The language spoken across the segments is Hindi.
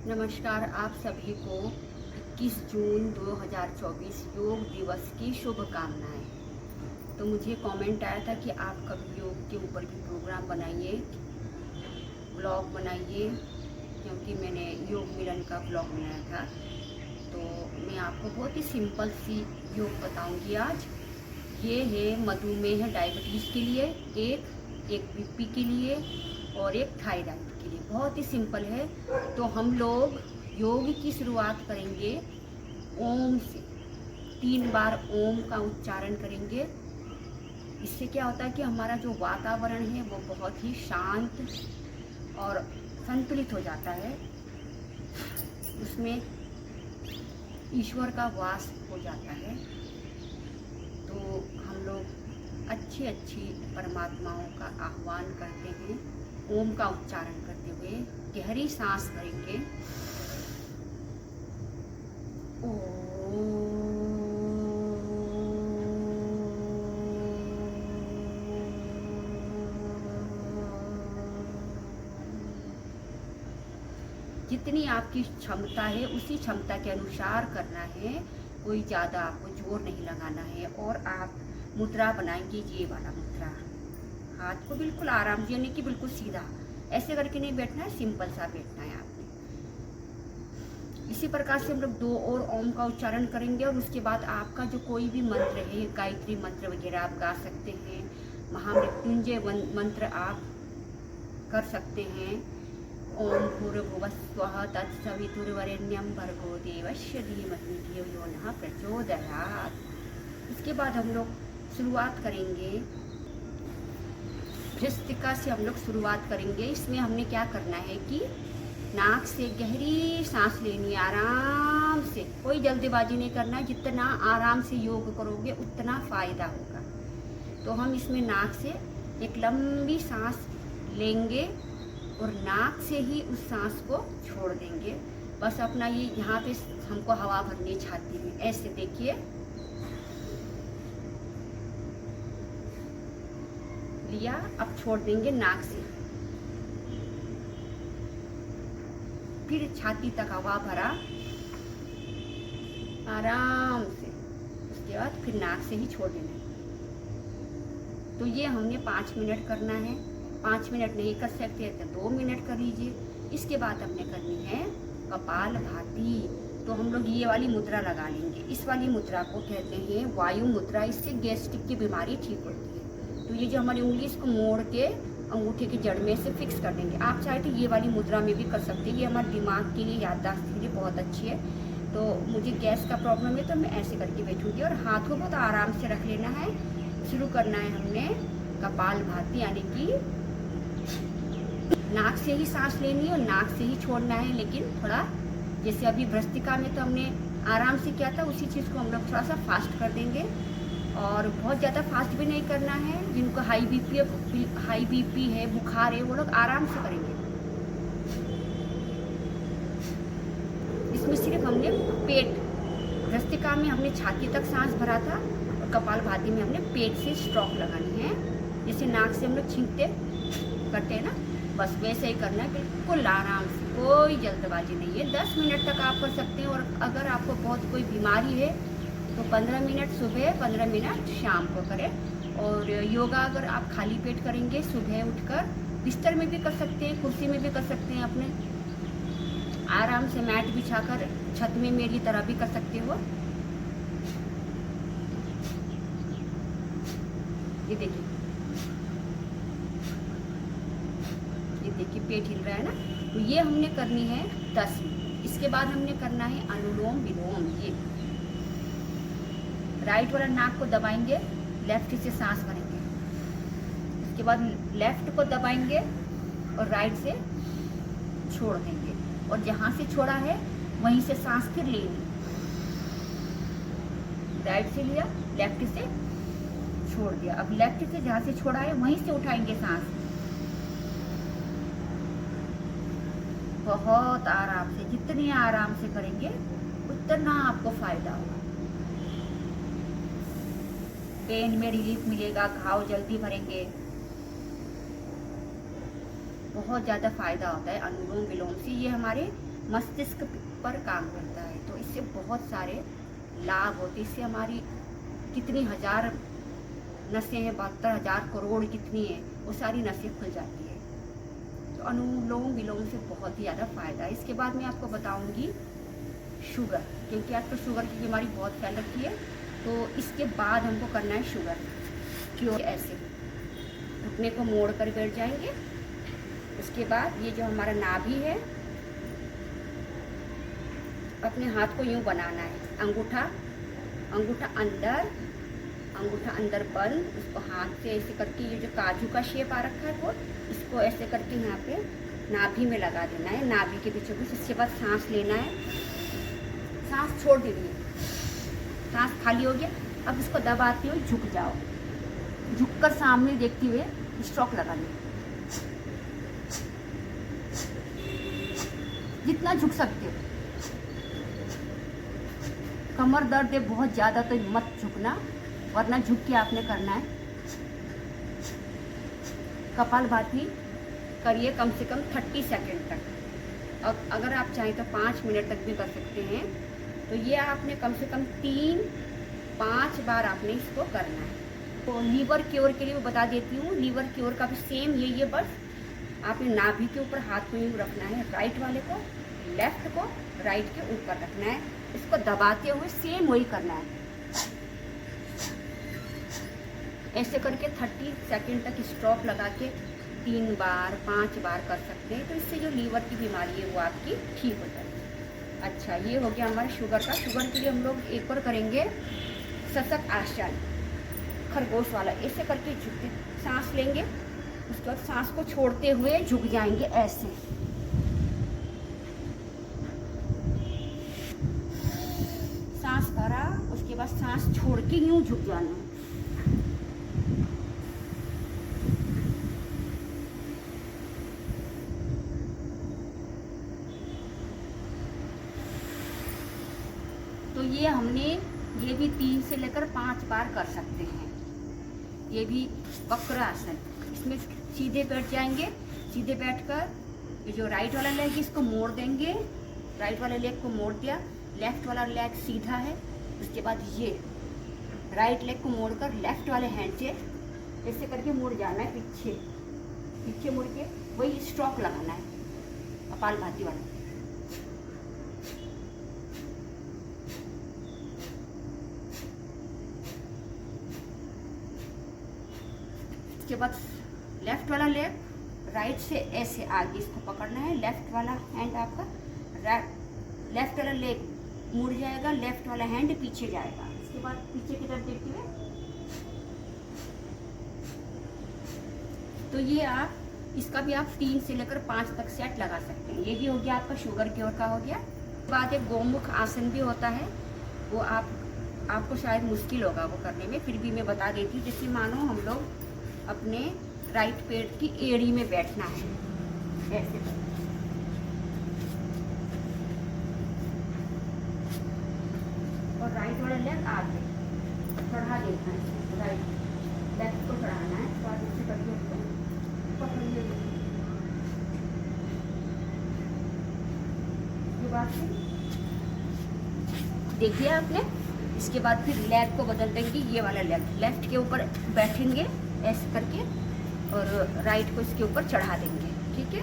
नमस्कार आप सभी को 21 जून 2024 योग दिवस की शुभकामनाएं। तो मुझे कमेंट आया था कि आप कभी योग के ऊपर भी प्रोग्राम बनाइए, ब्लॉग बनाइए, क्योंकि मैंने योग मिलन का ब्लॉग बनाया था। तो मैं आपको बहुत ही सिंपल सी योग बताऊंगी आज। ये है मधुमेह डायबिटीज़ के लिए, एक बीपी के लिए और एक थायराइड के लिए। बहुत ही सिंपल है। तो हम लोग योग की शुरुआत करेंगे ओम से। 3 बार ओम का उच्चारण करेंगे। इससे क्या होता है कि हमारा जो वातावरण है वो बहुत ही शांत और संतुलित हो जाता है। उसमें ईश्वर का वास हो जाता है। तो हम लोग अच्छी अच्छी परमात्माओं का आह्वान करते हैं। ओम का उच्चारण करते हुए गहरी सांस भरेंगे। जितनी आपकी क्षमता है उसी क्षमता के अनुसार करना है। कोई ज़्यादा आपको जोर नहीं लगाना है। और आप मुद्रा बनाएंगे, ये वाला मुद्रा। हाथ को बिल्कुल आराम से, यानी कि बिल्कुल सीधा ऐसे करके नहीं बैठना है, सिंपल सा बैठना है आपने। इसी प्रकार से हम लोग 2 और ओम का उच्चारण करेंगे। और उसके बाद आपका जो कोई भी मंत्र है, गायत्री मंत्र वगैरह आप गा सकते हैं, महामृत्युंजय मंत्र आप कर सकते हैं। ओम भूर्भुवस्वः तत्सवितुर्वरेण्यं भर्गो देवस्य धीमहि धियो यो नः प्रचोदयात्। इसके बाद हम लोग शुरुआत करेंगे भ्रस्तिका से। हम लोग शुरुआत करेंगे। इसमें हमने क्या करना है कि नाक से गहरी सांस लेनी है, आराम से। कोई जल्दबाजी नहीं करना। जितना आराम से योग करोगे उतना फायदा होगा। तो हम इसमें नाक से एक लंबी सांस लेंगे और नाक से ही उस सांस को छोड़ देंगे। बस अपना ये यहाँ पे हमको हवा भरनी है छाती में, ऐसे देखिए। लिया, अब छोड़ देंगे नाक से। फिर छाती तक हवा भरा आराम से। उसके बाद फिर नाक से ही छोड़ देना। तो ये हमने 5 मिनट करना है। 5 मिनट नहीं कर सकते तो 2 मिनट कर लीजिए। इसके बाद हमने करनी है कपालभाति। तो हम लोग ये वाली मुद्रा लगा लेंगे। इस वाली मुद्रा को कहते हैं वायु मुद्रा। इससे गैस्ट्रिक की बीमारी ठीक होती है। तो ये जो हमारी उंगली, इसको मोड़ के अंगूठे की जड़ में से फिक्स कर देंगे। आप चाहे तो ये वाली मुद्रा में भी कर सकते हैं। ये हमारे दिमाग के लिए, याददाश्त के लिए बहुत अच्छी है। तो मुझे गैस का प्रॉब्लम है तो मैं ऐसे करके बैठूंगी। और हाथों को तो आराम से रख लेना है। शुरू करना है हमने कपालभाति, यानी कि नाक से ही सांस लेनी है और नाक से ही छोड़ना है। लेकिन थोड़ा, जैसे अभी भ्रस्तिका में तो हमने आराम से किया था, उसी चीज़ को हम लोग थोड़ा सा फास्ट कर देंगे। और बहुत ज़्यादा फास्ट भी नहीं करना है। जिनको हाई बीपी है, बुखार है, वो लोग आराम से करेंगे। इसमें सिर्फ हमने पेट, भ्रस्तिका में हमने छाती तक सांस भरा था और कपालभाति में हमने पेट से स्ट्रोक लगानी है। जैसे नाक से हम लोग छींकते करते हैं ना, बस वैसे ही करना है, बिल्कुल आराम से। कोई जल्दबाजी नहीं है। 10 मिनट तक आप कर सकते हैं। और अगर आपको बहुत कोई बीमारी है तो 15 मिनट सुबह, 15 मिनट शाम को करें। और योगा अगर आप खाली पेट करेंगे सुबह उठकर, बिस्तर में भी कर सकते हैं, कुर्सी में भी कर सकते हैं, अपने आराम से मैट बिछाकर छत में मेरी तरह भी कर सकते हो। ये देखिए, ये देखिए पेट हिल रहा है ना। तो ये हमने करनी है 10 मिनट। इसके बाद हमने करना है अनुलोम विलोम। ये राइट वाला नाक को दबाएंगे, लेफ्ट से सांस भरेंगे। इसके बाद लेफ्ट को दबाएंगे और राइट से छोड़ देंगे। और जहाँ से छोड़ा है वहीं से सांस फिर लेनी। राइट से लिया, लेफ्ट से छोड़ दिया। अब लेफ्ट से जहाँ से छोड़ा है वहीं से उठाएंगे सांस। बहुत आराम से, जितने आराम से करेंगे उतना आपको फायदा होगा। पेन में रिलीफ मिलेगा, घाव जल्दी भरेंगे। बहुत ज़्यादा फायदा होता है अनुलोम विलोम से। ये हमारे मस्तिष्क पर काम करता है। तो इससे बहुत सारे लाभ होते हैं। इससे हमारी कितनी हजार नसें हैं, 72,000 करोड़ कितनी है, वो सारी नसें खुल जाती है। तो अनुलोम विलोम से बहुत ही ज़्यादा फ़ायदा है। इसके बाद मैं आपको बताऊंगी शुगर, क्योंकि आजकल शुगर की बीमारी बहुत फैल रखी है। तो इसके बाद हमको करना है शुगर क्यों। ऐसे घुटने को मोड़ कर बैठ जाएंगे। उसके बाद ये जो हमारा नाभि है, अपने हाथ को यूं बनाना है, अंगूठा अंदर बंद, उसको हाथ से ऐसे करके, ये जो काजू का शेप आ रखा है वो, इसको ऐसे करके यहाँ पे नाभि में लगा देना है, नाभि के बीचों बीच। इसके बाद सांस लेना है, सांस छोड़ दीजिए, सांस खाली हो गया। अब इसको दबाते हुए झुक जाओ, झुककर सामने देखते हुए स्ट्रोक लगा लो, जितना झुक सकते हो। कमर दर्द है बहुत ज़्यादा तो मत झुकना, वरना झुक के आपने करना है। कपालभाति करिए कम से कम 30 सेकंड तक। अब अगर आप चाहें तो 5 मिनट तक भी कर सकते हैं। तो ये आपने कम से कम 3-5 बार आपने इसको करना है। तो लीवर क्योर के लिए मैं बता देती हूँ, लीवर क्योर का भी सेम यही है, बस आपने नाभि के ऊपर हाथ को यूँ रखना है, राइट वाले को, लेफ्ट को राइट के ऊपर रखना है, इसको दबाते हुए सेम वही करना है। ऐसे करके 30 सेकंड तक स्ट्रोक लगा के 3 बार 5 बार कर सकते हैं। तो इससे जो लीवर की बीमारी है वो आपकी ठीक हो जाएगी। अच्छा, ये हो गया हमारा शुगर का। शुगर के लिए हम लोग एक और करेंगे सशक आसन, खरगोश वाला। ऐसे करके झुकते, सांस लेंगे, उसके बाद सांस को छोड़ते हुए झुक जाएंगे ऐसे। सांस भरा, उसके बाद सांस छोड़ के यूं झुक जाना है। तो ये भी 3 से लेकर 5 बार कर सकते हैं। ये भी वक्रासन, इसमें सीधे बैठ जाएंगे। सीधे बैठकर ये जो राइट वाला लेग है इसको मोड़ देंगे, राइट वाले लेग को मोड़ दिया, लेफ्ट वाला लेग सीधा है। उसके बाद ये राइट लेग को मोड़कर लेफ्ट वाले हैंड से ऐसे करके मुड़ जाना है, पीछे मुड़ के वही स्ट्रोक लगाना है, कपालभाति वाला। उसके बाद लेफ्ट वाला लेग राइट से ऐसे आगे इसको पकड़ना है, लेफ्ट वाला हैंड आपका लेफ्ट वाला लेग मुड़ जाएगा, लेफ्ट वाला हैंड पीछे जाएगा। इसके बाद पीछे की तरफ देखते हुए, तो ये आप इसका भी आप 3 से लेकर 5 तक सेट लगा सकते हैं। ये भी हो गया आपका शुगर क्योर का हो गया। बाद एक गोमुख आसन भी होता है, वो आपको शायद मुश्किल होगा वो करने में, फिर भी मैं बता देती हूँ। जैसे मानो हम लोग अपने राइट पेट की एड़ी में बैठना है, ऐसे और राइट वाला लेग आगे चढ़ा देना है, राइट लेग को चढ़ाना है। तो आप इसे करके उसको पकड़ लीजिए। इसके बाद देखिए आपने, इसके बाद फिर लेग को बदल देंगे। ये वाला लेग लेफ्ट के ऊपर बैठेंगे ऐसे करके, और राइट को इसके ऊपर चढ़ा देंगे, ठीक है।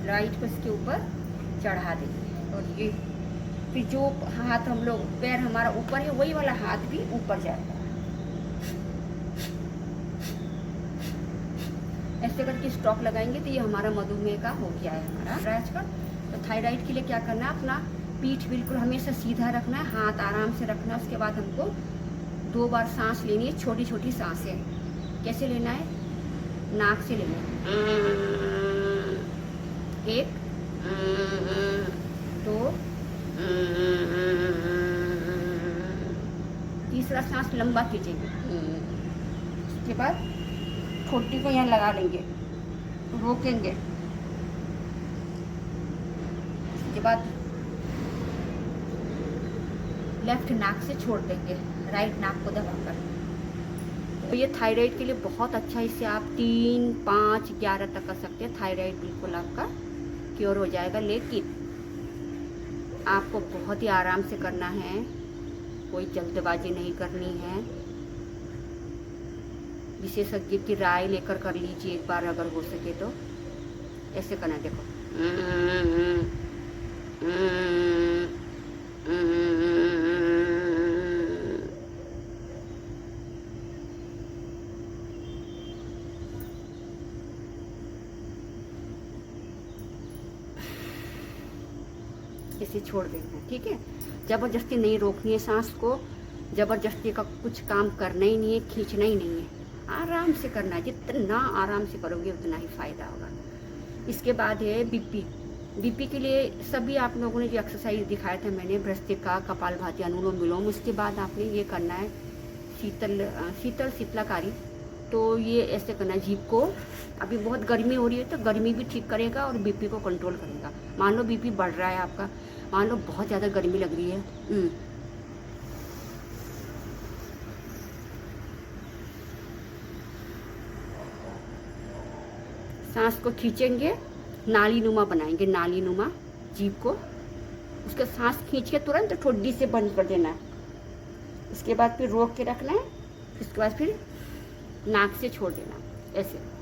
राइट को इसके ऊपर चढ़ा देंगे, और ये फिर जो हाथ हम लोग, पैर हमारा ऊपर है, वही वाला हाथ भी ऊपर जाएगा। ऐसे करके स्ट्रोक लगाएंगे। तो ये हमारा मधुमेह का हो गया है हमारा आज का। तो थायराइड के लिए क्या करना है, अपना पीठ बिल्कुल हमेशा सीधा रखना है, हाथ आराम से रखना है। उसके बाद हमको 2 बार सांस लेनी है, छोटी छोटी सांसें। कैसे लेना है, नाक से लेना है, 1 2, तीसरा सांस लंबा खींचेंगे। उसके बाद ठोटी को यहाँ लगा लेंगे, रोकेंगे। उसके बाद लेफ्ट नाक से छोड़ देंगे, राइट नाक को दबाकर। तो ये थायराइड के लिए बहुत अच्छा है। इससे आप 3, 5, 11 तक कर सकते हैं। थायराइड बिल्कुल आपका क्योर हो जाएगा। लेकिन आपको बहुत ही आराम से करना है, कोई जल्दबाजी नहीं करनी है। विशेषज्ञ की राय लेकर कर लीजिए एक बार अगर हो सके तो। ऐसे करना, देखो इसे छोड़ देना है, ठीक है। ज़बरदस्ती नहीं रोकनी है सांस को, ज़बरदस्ती का कुछ काम करना ही नहीं है, खींचना ही नहीं है, आराम से करना है। जितना आराम से करोगे उतना ही फ़ायदा होगा। इसके बाद है बीपी। बीपी के लिए सभी आप लोगों ने जो एक्सरसाइज दिखाया था मैंने, भ्रष्टिका, कपालभाति, अनुलोम विलोम, उसके बाद आपने ये करना है शीतलाकारी। तो ये ऐसे करना है जीभ को। अभी बहुत गर्मी हो रही है तो गर्मी भी ठीक करेगा और बीपी को कंट्रोल करेगा। मान लो बीपी बढ़ रहा है आपका, मान लो बहुत ज़्यादा गर्मी लग रही है, सांस को खींचेंगे, नाली नुमा बनाएंगे, नाली नुमा जीभ को। उसका सांस खींच के तुरंत ठोडी से बंद कर देना है। इसके बाद फिर रोक के रखना है, इसके बाद फिर नाक से छोड़ देना, ऐसे।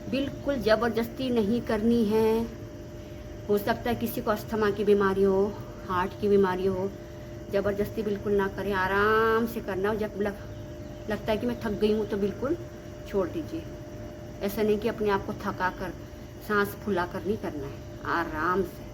बिल्कुल ज़बरदस्ती नहीं करनी है। हो सकता है किसी को अस्थमा की बीमारी हो, हार्ट की बीमारी हो, ज़बरदस्ती बिल्कुल ना करें, आराम से करना। और जब लगता है कि मैं थक गई हूँ तो बिल्कुल छोड़ दीजिए। ऐसा नहीं कि अपने आप को थका कर, सांस फुला कर नहीं करना है, आराम से।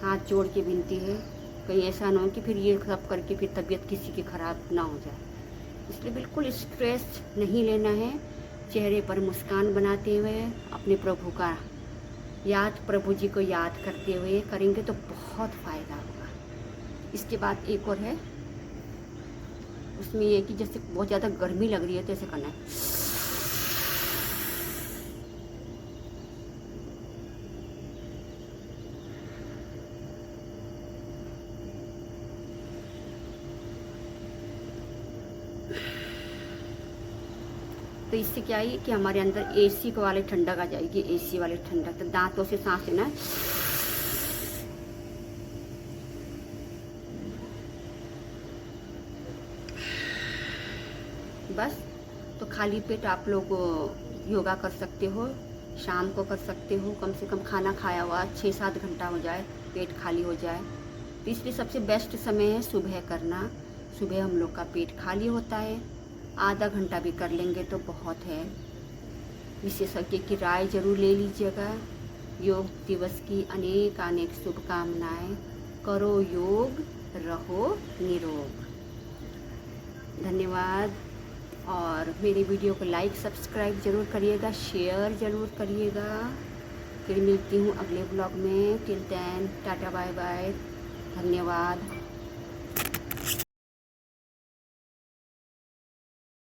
हाथ जोड़ के विनती है, कहीं ऐसा ना हो कि फिर ये सब करके फिर तबीयत किसी की ख़राब ना हो जाए। इसलिए बिल्कुल स्ट्रेस नहीं लेना है। चेहरे पर मुस्कान बनाते हुए अपने प्रभु का याद, प्रभु जी को याद करते हुए करेंगे तो बहुत फ़ायदा होगा। इसके बाद एक और है, उसमें ये कि जैसे बहुत ज़्यादा गर्मी लग रही है तो ऐसे करना है। तो इससे क्या है कि हमारे अंदर एसी को वाले ठंडक आ जाएगी, एसी वाले ठंडक। तो दांतों से सांस लेना है, बस। तो खाली पेट आप लोग योगा कर सकते हो, शाम को कर सकते हो। कम से कम खाना खाया हुआ 6-7 घंटा हो जाए, पेट खाली हो जाए। तो इसलिए सबसे बेस्ट समय है सुबह करना। सुबह हम लोग का पेट खाली होता है, आधा घंटा भी कर लेंगे तो बहुत है। विशेषज्ञ की राय जरूर ले लीजिएगा। योग दिवस की अनेक अनेक शुभकामनाएं। करो योग, रहो निरोग। धन्यवाद। और मेरी वीडियो को लाइक सब्सक्राइब जरूर करिएगा, शेयर जरूर करिएगा। फिर मिलती हूँ अगले ब्लॉग में। Till then tata bye bye, धन्यवाद।